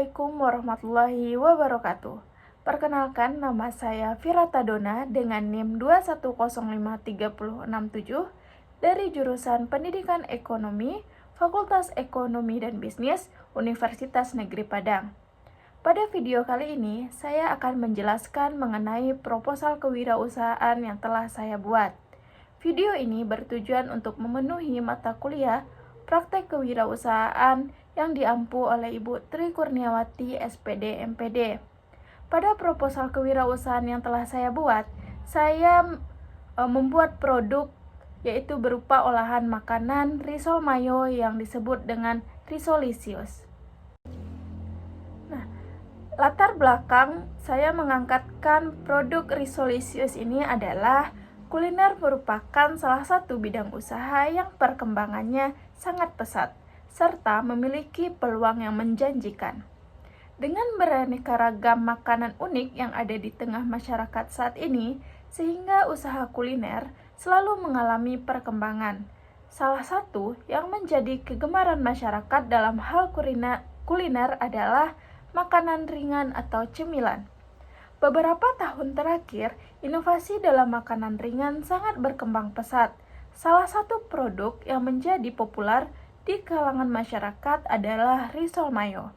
Assalamualaikum warahmatullahi wabarakatuh. Perkenalkan, nama saya Virata Dona dengan NIM 2105367 dari jurusan Pendidikan Ekonomi, Fakultas Ekonomi dan Bisnis, Universitas Negeri Padang. Pada video kali ini, saya akan menjelaskan mengenai proposal kewirausahaan yang telah saya buat. Video ini bertujuan untuk memenuhi mata kuliah praktek kewirausahaan yang diampu oleh Ibu Tri Kurniawati, SPD, MPD. Pada proposal kewirausahaan yang telah saya buat, saya membuat produk yaitu berupa olahan makanan risol mayo yang disebut dengan Risolisius. Nah, latar belakang saya mengangkatkan produk Risolisius ini adalah kuliner merupakan salah satu bidang usaha yang perkembangannya sangat pesat serta memiliki peluang yang menjanjikan. Dengan beraneka ragam makanan unik yang ada di tengah masyarakat saat ini, sehingga usaha kuliner selalu mengalami perkembangan. Salah satu yang menjadi kegemaran masyarakat dalam hal kuliner adalah makanan ringan atau cemilan. Beberapa tahun terakhir, inovasi dalam makanan ringan sangat berkembang pesat. Salah satu produk yang menjadi populer di kalangan masyarakat adalah risol mayo.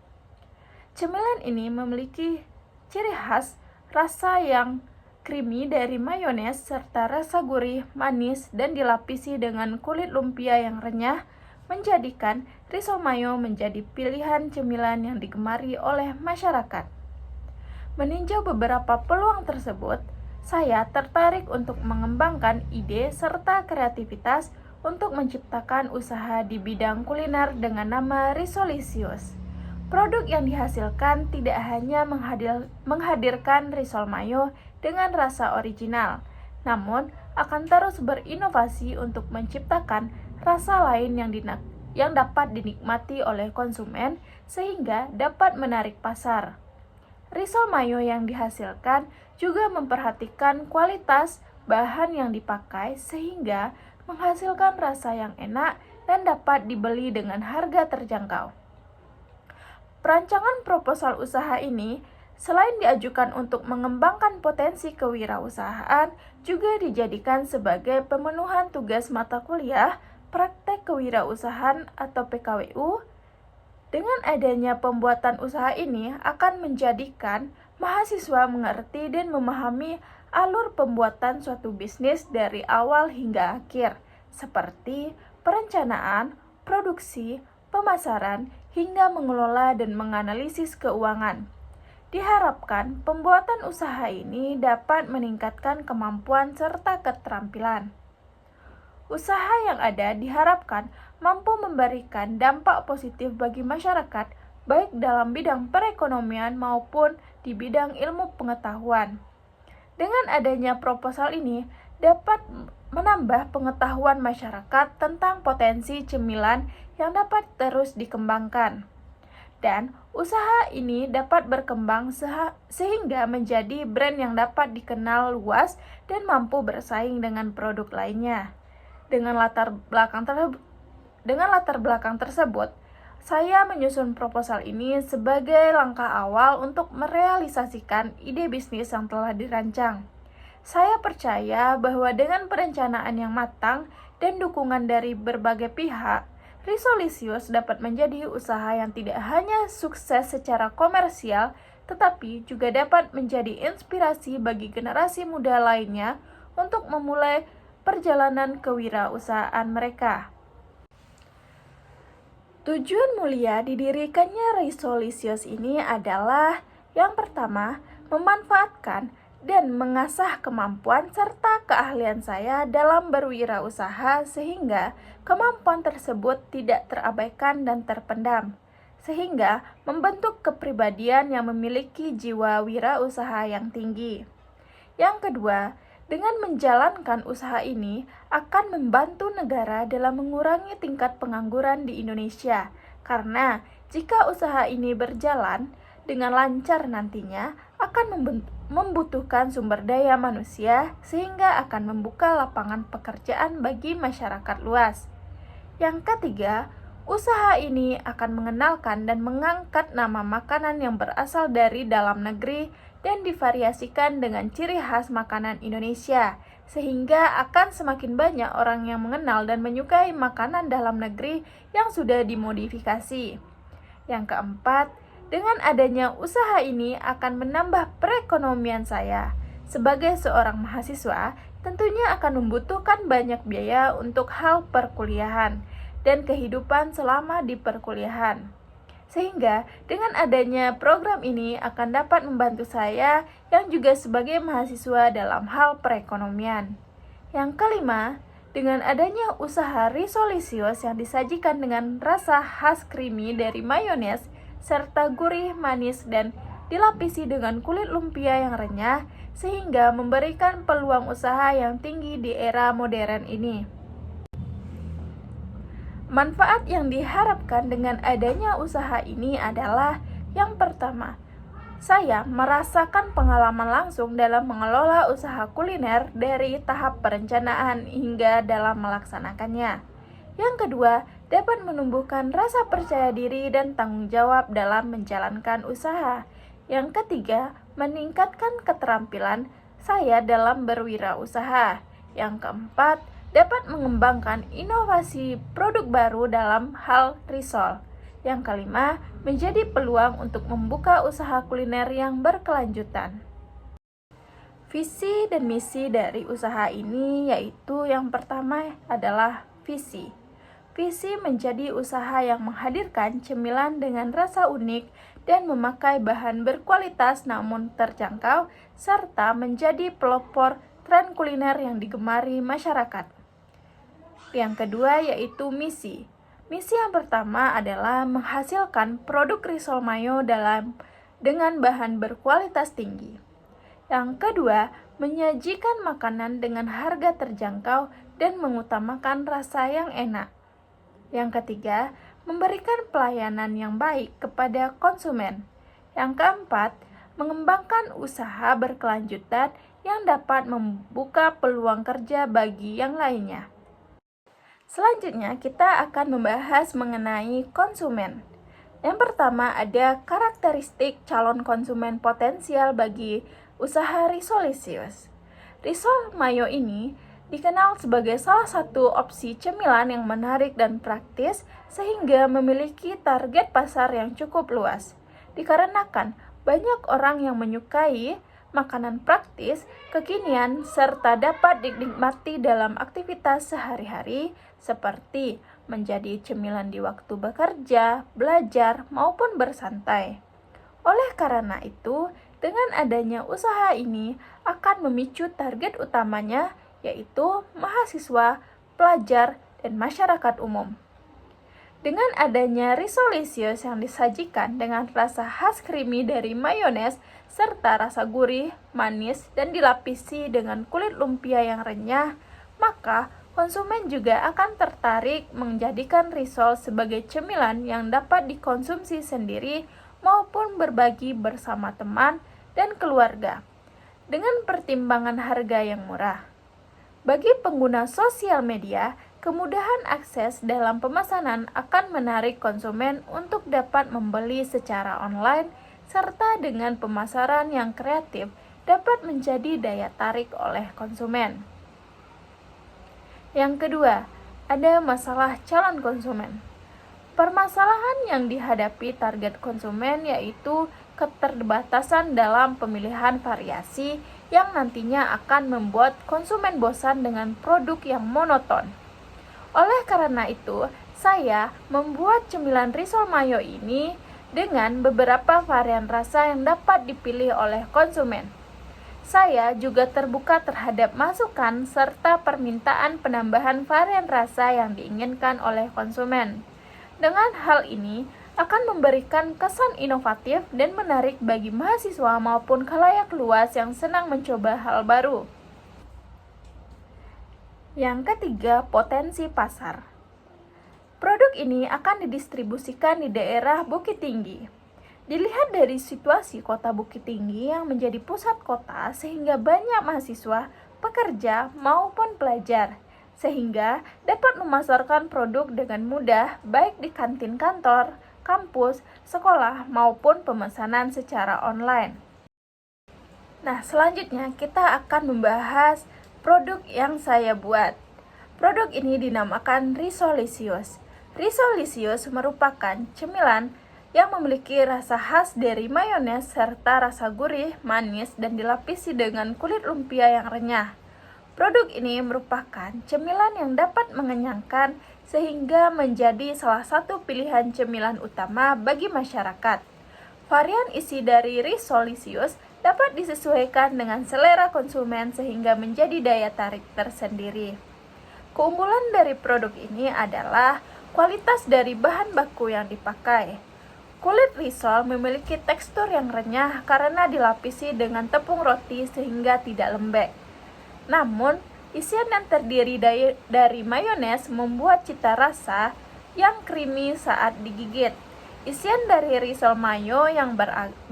Cemilan ini memiliki ciri khas rasa yang creamy dari mayones serta rasa gurih, manis, dan dilapisi dengan kulit lumpia yang renyah, menjadikan risol mayo menjadi pilihan cemilan yang digemari oleh masyarakat. Meninjau beberapa peluang tersebut, saya tertarik untuk mengembangkan ide serta kreativitas untuk menciptakan usaha di bidang kuliner dengan nama Risolisius. Produk yang dihasilkan tidak hanya menghadirkan risol mayo dengan rasa original, namun akan terus berinovasi untuk menciptakan rasa lain yang dapat dinikmati oleh konsumen sehingga dapat menarik pasar. Risol mayo yang dihasilkan juga memperhatikan kualitas bahan yang dipakai sehingga menghasilkan rasa yang enak dan dapat dibeli dengan harga terjangkau. Perancangan proposal usaha ini selain diajukan untuk mengembangkan potensi kewirausahaan, juga dijadikan sebagai pemenuhan tugas mata kuliah praktek kewirausahaan atau PKWU. Dengan adanya pembuatan usaha ini akan menjadikan mahasiswa mengerti dan memahami alur pembuatan suatu bisnis dari awal hingga akhir, seperti perencanaan, produksi, pemasaran, hingga mengelola dan menganalisis keuangan. Diharapkan pembuatan usaha ini dapat meningkatkan kemampuan serta keterampilan. Usaha yang ada diharapkan mampu memberikan dampak positif bagi masyarakat, baik dalam bidang perekonomian maupun di bidang ilmu pengetahuan. Dengan adanya proposal ini, dapat menambah pengetahuan masyarakat tentang potensi cemilan yang dapat terus dikembangkan. Dan usaha ini dapat berkembang sehingga menjadi brand yang dapat dikenal luas dan mampu bersaing dengan produk lainnya. Dengan latar belakang tersebut, saya menyusun proposal ini sebagai langkah awal untuk merealisasikan ide bisnis yang telah dirancang. Saya percaya bahwa dengan perencanaan yang matang dan dukungan dari berbagai pihak, Risolisius dapat menjadi usaha yang tidak hanya sukses secara komersial, tetapi juga dapat menjadi inspirasi bagi generasi muda lainnya untuk memulai perjalanan kewirausahaan mereka. Tujuan mulia didirikannya Risolisius ini adalah yang pertama, memanfaatkan dan mengasah kemampuan serta keahlian saya dalam berwirausaha sehingga kemampuan tersebut tidak terabaikan dan terpendam, sehingga membentuk kepribadian yang memiliki jiwa wirausaha yang tinggi. Yang kedua, dengan menjalankan usaha ini akan membantu negara dalam mengurangi tingkat pengangguran di Indonesia, karena jika usaha ini berjalan dengan lancar nantinya akan membutuhkan sumber daya manusia sehingga akan membuka lapangan pekerjaan bagi masyarakat luas. Yang ketiga, Usaha ini akan mengenalkan dan mengangkat nama makanan yang berasal dari dalam negeri dan divariasikan dengan ciri khas makanan Indonesia, sehingga akan semakin banyak orang yang mengenal dan menyukai makanan dalam negeri yang sudah dimodifikasi. Yang keempat, dengan adanya usaha ini akan menambah perekonomian saya. Sebagai seorang mahasiswa, tentunya akan membutuhkan banyak biaya untuk hal perkuliahan dan kehidupan selama di perkuliahan. Sehingga dengan adanya program ini akan dapat membantu saya yang juga sebagai mahasiswa dalam hal perekonomian. Yang kelima, dengan adanya usaha risolisius yang disajikan dengan rasa khas creamy dari mayones serta gurih manis dan dilapisi dengan kulit lumpia yang renyah sehingga memberikan peluang usaha yang tinggi di era modern ini. Manfaat yang diharapkan dengan adanya usaha ini adalah yang pertama, saya merasakan pengalaman langsung dalam mengelola usaha kuliner dari tahap perencanaan hingga dalam melaksanakannya. Yang kedua, dapat menumbuhkan rasa percaya diri dan tanggung jawab dalam menjalankan usaha. Yang ketiga, meningkatkan keterampilan saya dalam berwirausaha. Yang keempat, dapat mengembangkan inovasi produk baru dalam hal risol. Yang kelima, menjadi peluang untuk membuka usaha kuliner yang berkelanjutan. Visi dan misi dari usaha ini yaitu yang pertama adalah visi. Visi menjadi usaha yang menghadirkan cemilan dengan rasa unik dan memakai bahan berkualitas namun terjangkau, serta menjadi pelopor tren kuliner yang digemari masyarakat. Yang kedua yaitu misi. Misi yang pertama adalah menghasilkan produk risol mayo dengan bahan berkualitas tinggi. Yang kedua, menyajikan makanan dengan harga terjangkau dan mengutamakan rasa yang enak. Yang ketiga, memberikan pelayanan yang baik kepada konsumen. Yang keempat, mengembangkan usaha berkelanjutan yang dapat membuka peluang kerja bagi yang lainnya. Selanjutnya, kita akan membahas mengenai konsumen. Yang pertama, ada karakteristik calon konsumen potensial bagi usaha risolisius. Risol mayo ini dikenal sebagai salah satu opsi cemilan yang menarik dan praktis sehingga memiliki target pasar yang cukup luas. Dikarenakan banyak orang yang menyukai makanan praktis, kekinian, serta dapat dinikmati dalam aktivitas sehari-hari seperti menjadi cemilan di waktu bekerja, belajar, maupun bersantai. Oleh karena itu, dengan adanya usaha ini akan memicu target utamanya yaitu mahasiswa, pelajar, dan masyarakat umum. Dengan adanya risolisius yang disajikan dengan rasa khas creamy dari mayones serta rasa gurih, manis, dan dilapisi dengan kulit lumpia yang renyah, maka konsumen juga akan tertarik menjadikan risol sebagai cemilan yang dapat dikonsumsi sendiri maupun berbagi bersama teman dan keluarga dengan pertimbangan harga yang murah. Bagi pengguna sosial media, kemudahan akses dalam pemesanan akan menarik konsumen untuk dapat membeli secara online, serta dengan pemasaran yang kreatif dapat menjadi daya tarik oleh konsumen. Yang kedua, ada masalah calon konsumen. Permasalahan yang dihadapi target konsumen yaitu keterbatasan dalam pemilihan variasi yang nantinya akan membuat konsumen bosan dengan produk yang monoton. Oleh karena itu, saya membuat cemilan risol mayo ini dengan beberapa varian rasa yang dapat dipilih oleh konsumen. Saya juga terbuka terhadap masukan serta permintaan penambahan varian rasa yang diinginkan oleh konsumen. Dengan hal ini, akan memberikan kesan inovatif dan menarik bagi mahasiswa maupun khalayak luas yang senang mencoba hal baru. Yang ketiga, potensi pasar. Produk ini akan didistribusikan di daerah Bukit Tinggi. Dilihat dari situasi kota Bukit Tinggi yang menjadi pusat kota sehingga banyak mahasiswa, pekerja, maupun pelajar. sehingga dapat memasarkan produk dengan mudah baik di kantin kantor, kampus, sekolah, maupun pemesanan secara online. Nah, selanjutnya kita akan membahas produk yang saya buat. Produk ini dinamakan Risolicious. Risolicious merupakan cemilan yang memiliki rasa khas dari mayones serta rasa gurih, manis, dan dilapisi dengan kulit lumpia yang renyah. Produk ini merupakan cemilan yang dapat mengenyangkan sehingga menjadi salah satu pilihan cemilan utama bagi masyarakat. Varian isi dari Risolicious dapat disesuaikan dengan selera konsumen sehingga menjadi daya tarik tersendiri. Keunggulan dari produk ini adalah kualitas dari bahan baku yang dipakai. Kulit risol memiliki tekstur yang renyah karena dilapisi dengan tepung roti sehingga tidak lembek. Namun, isian yang terdiri dari mayones membuat cita rasa yang creamy saat digigit. Isian dari risol mayo yang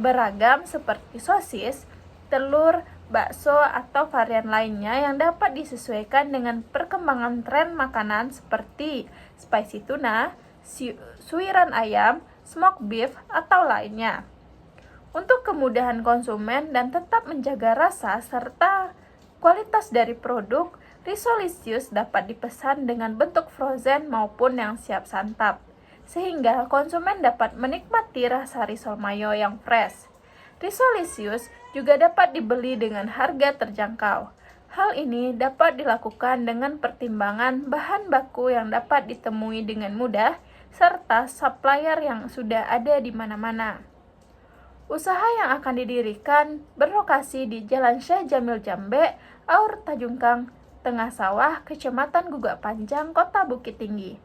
beragam seperti sosis, telur, bakso, atau varian lainnya yang dapat disesuaikan dengan perkembangan tren makanan seperti spicy tuna, suiran ayam, smoked beef, atau lainnya. Untuk kemudahan konsumen dan tetap menjaga rasa serta kualitas dari produk, Risolicious dapat dipesan dengan bentuk frozen maupun yang siap santap, sehingga konsumen dapat menikmati rasa risol mayo yang fresh. Risolicious juga dapat dibeli dengan harga terjangkau. Hal ini dapat dilakukan dengan pertimbangan bahan baku yang dapat ditemui dengan mudah, serta supplier yang sudah ada di mana-mana. Usaha yang akan didirikan berlokasi di Jalan Syekh Jamil Jambe, Aur Tajungkang, Tengah Sawah, Kecamatan Gugak Panjang, Kota Bukit Tinggi.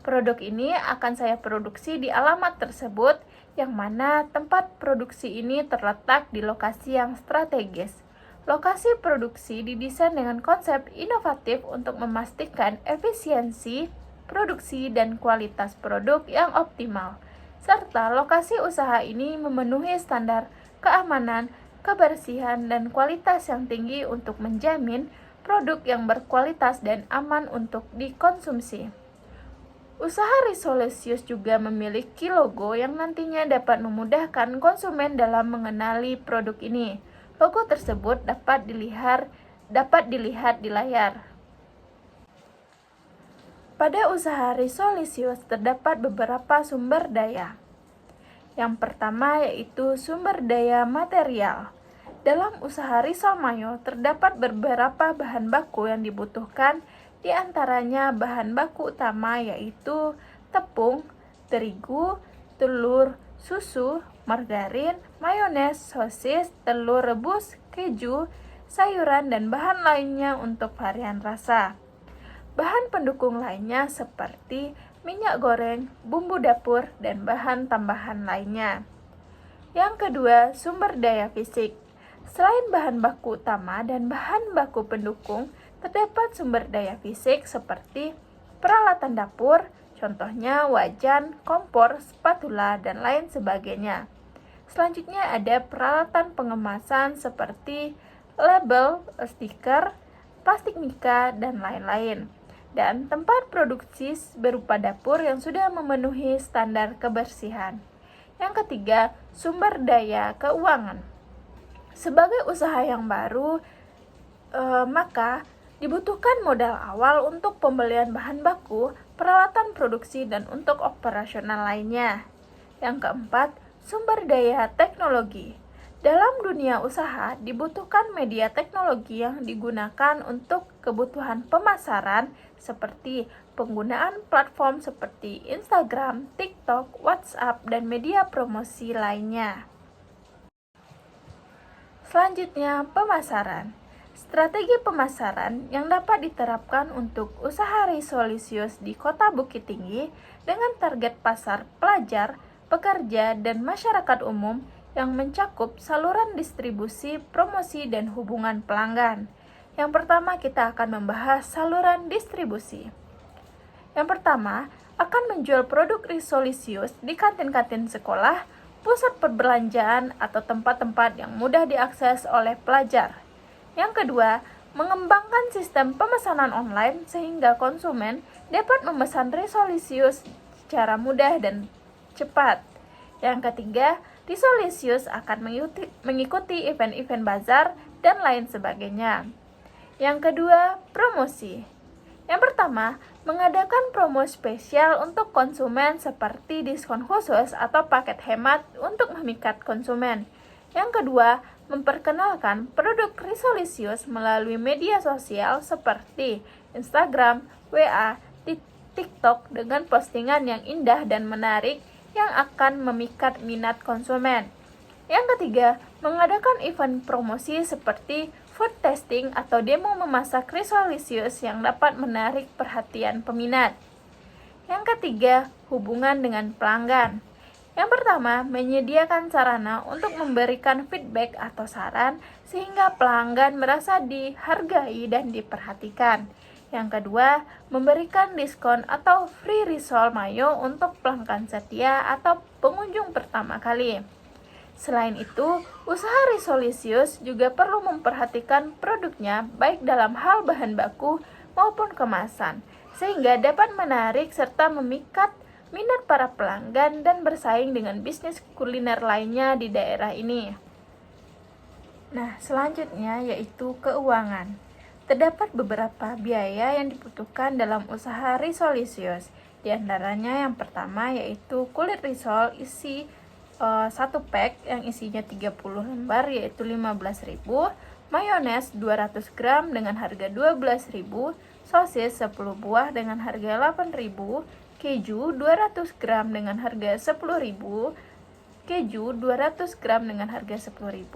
Produk ini akan saya produksi di alamat tersebut, yang mana tempat produksi ini terletak di lokasi yang strategis. Lokasi produksi didesain dengan konsep inovatif untuk memastikan efisiensi produksi dan kualitas produk yang optimal, serta lokasi usaha ini memenuhi standar keamanan, kebersihan, dan kualitas yang tinggi untuk menjamin produk yang berkualitas dan aman untuk dikonsumsi. Usaha Risolicious juga memiliki logo yang nantinya dapat memudahkan konsumen dalam mengenali produk ini. Logo tersebut dapat dilihat di layar. Pada usaha Risolicious terdapat beberapa sumber daya. Yang pertama yaitu sumber daya material. Dalam usaha risol mayo terdapat beberapa bahan baku yang dibutuhkan, di antaranya bahan baku utama yaitu tepung, terigu, telur, susu, margarin, mayones, sosis, telur rebus, keju, sayuran, dan bahan lainnya untuk varian rasa. Bahan pendukung lainnya seperti minyak goreng, bumbu dapur, dan bahan tambahan lainnya. Yang kedua, sumber daya fisik. Selain bahan baku utama dan bahan baku pendukung, terdapat sumber daya fisik seperti peralatan dapur, contohnya wajan, kompor, spatula, dan lain sebagainya. Selanjutnya ada peralatan pengemasan seperti label, stiker, plastik mika, dan lain-lain. Dan tempat produksi berupa dapur yang sudah memenuhi standar kebersihan. Yang ketiga, sumber daya keuangan. Sebagai usaha yang baru, maka dibutuhkan modal awal untuk pembelian bahan baku, peralatan produksi, dan untuk operasional lainnya. Yang keempat, sumber daya teknologi. Dalam dunia usaha, dibutuhkan media teknologi yang digunakan untuk kebutuhan pemasaran seperti penggunaan platform seperti Instagram, TikTok, WhatsApp, dan media promosi lainnya. Selanjutnya, pemasaran. Strategi pemasaran yang dapat diterapkan untuk usaha Risolicious di Kota Bukit Tinggi dengan target pasar pelajar, pekerja, dan masyarakat umum yang mencakup saluran distribusi, promosi, dan hubungan pelanggan. Yang pertama, kita akan membahas saluran distribusi. Yang pertama, akan menjual produk Risolicious di kantin-kantin sekolah, pusat perbelanjaan, atau tempat-tempat yang mudah diakses oleh pelajar. Yang kedua, mengembangkan sistem pemesanan online sehingga konsumen dapat memesan Resolisius secara mudah dan cepat. Yang ketiga, Resolisius akan mengikuti event-event bazar dan lain sebagainya. Yang kedua, promosi. Yang pertama, mengadakan promo spesial untuk konsumen seperti diskon khusus atau paket hemat untuk memikat konsumen. Yang kedua, memperkenalkan produk Resolisius melalui media sosial seperti Instagram, WA, TikTok dengan postingan yang indah dan menarik yang akan memikat minat konsumen. Yang ketiga, mengadakan event promosi seperti food testing atau demo memasak Resolisius yang dapat menarik perhatian peminat. Yang ketiga, hubungan dengan pelanggan. Yang pertama, menyediakan sarana untuk memberikan feedback atau saran sehingga pelanggan merasa dihargai dan diperhatikan. Yang kedua, memberikan diskon atau free Risol Mayo untuk pelanggan setia atau pengunjung pertama kali. Selain itu, usaha Resolisius juga perlu memperhatikan produknya baik dalam hal bahan baku maupun kemasan, sehingga dapat menarik serta memikat minat para pelanggan dan bersaing dengan bisnis kuliner lainnya di daerah ini. Nah, selanjutnya yaitu keuangan. Terdapat beberapa biaya yang dibutuhkan dalam usaha Resolisius. Di antaranya yang pertama yaitu kulit risol isi 1 pack yang isinya 30 lembar yaitu 15.000, mayones 200 gram dengan harga 12.000, sosis 10 buah dengan harga 8.000, keju 200 gram dengan harga 10.000, keju 200 gram dengan harga 10.000,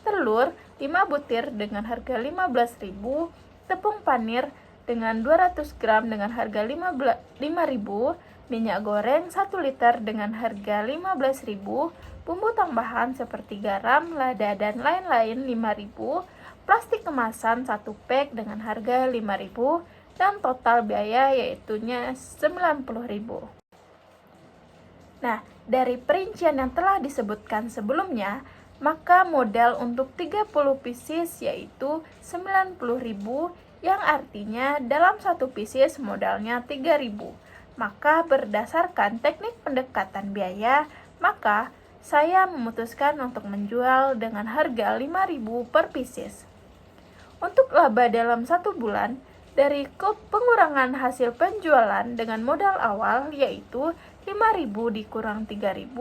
telur 5 butir dengan harga 15.000, tepung panir dengan 200 gram dengan harga 5.000, minyak goreng 1 liter dengan harga 15.000, bumbu tambahan seperti garam, lada, dan lain-lain 5.000, plastik kemasan 1 pack dengan harga 5.000, dan total biaya yaitunya 90.000. Nah, dari perincian yang telah disebutkan sebelumnya, maka modal untuk 30 pieces yaitu 90.000, yang artinya dalam 1 pieces modalnya 3.000. Maka berdasarkan teknik pendekatan biaya, maka saya memutuskan untuk menjual dengan harga 5.000 per pieces. Untuk laba dalam 1 bulan, dari pengurangan hasil penjualan dengan modal awal yaitu 5.000 dikurang 3.000,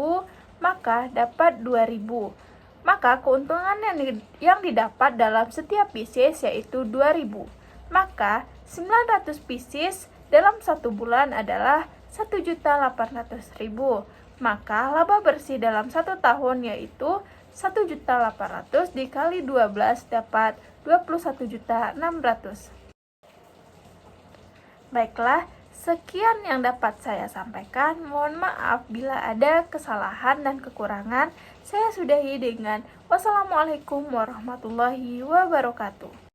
maka dapat 2.000. Maka keuntungan yang didapat dalam setiap pieces yaitu 2.000. Maka 900 pieces dalam 1 bulan adalah 1.800.000. Maka laba bersih dalam 1 tahun yaitu 1.800.000 dikali 12 dapat 21.600.000. Baiklah, sekian yang dapat saya sampaikan. Mohon maaf bila ada kesalahan dan kekurangan. Saya sudahi dengan wassalamualaikum warahmatullahi wabarakatuh.